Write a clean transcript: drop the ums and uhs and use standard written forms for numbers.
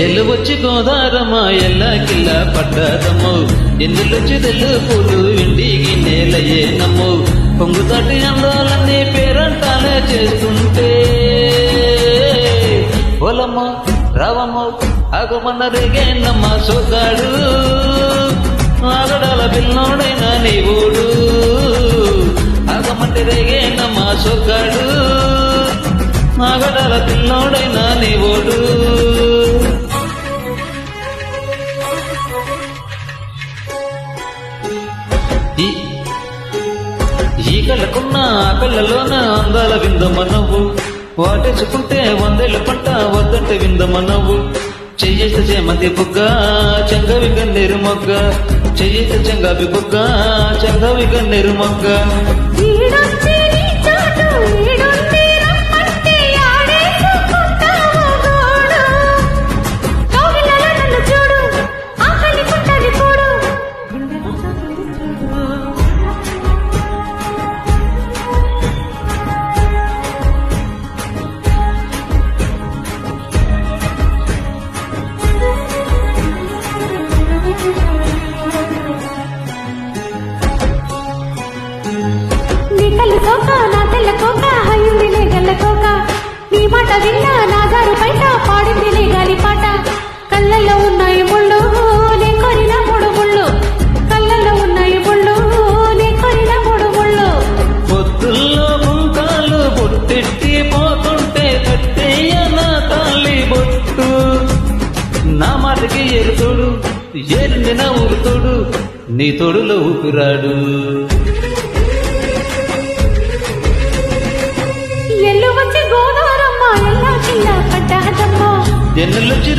ఎల్లు వచ్చి గోదారమ్మ ఎల్లా కిల్లా పడ్డాదమ్మో ఎన్నులొచ్చి తెల్లు పూలు ఇంటికి నేలయ్యే నమ్ము పొంగుతాటి అందాలన్నీ పేరంటాలే చేస్తుంటే ఓలమ్మ రావమ్మ ఆగమన్న రేగేనమ్మ సోగాడు ఆగడాల పిల్లోడైనా నీ ఓడు ఆగమంటే రేగేనమ్మ సోగాడు ఆగడాల పిల్లోడైనా నీ ఓడు ఈ కళ్ళకున్న కళ్ళలోన అందాల విందమ్మ నవ్వు వాటేసుకుంటే వందేళ్ళ పంట వద్దంటే విందమ్మ నవ్వు చెయ్యేస్తే చేమంతి బుగ్గ చెంగవి గన్నేరు మొగ్గ చెయ్యేస్తే చెంగావి బుగ్గ చెంగవి గన్నేరు మొగ్గ నా తెల్ల కోక హయ్యుందిలే గల్ల కోక నీ మాట విన్నా నా జారు బయట పాడిందిలే గాలి పాట కళ్ళల్లో ఉన్నాయి ముళ్ళు నీ కొరిన మూడు ముళ్ళు కళ్ళల్లో ఉన్నాయి ముళ్ళు నీ కొరిన మూడు ముళ్ళు పొద్దుల్లో ముంకాలు బొట్టెట్టి పోతుంటే కట్టేయ నా తల్లి బొట్టు నా మాటకి ఎరుతోడు ఏరింది నా ఊరుతోడు నీ తోడులో ఊపిరాడు ఎల్లు వచ్చి గోదారమ్మ ఎల్లా కిల్లా పడ్డాదమ్మ ఎన్నులొచ్చి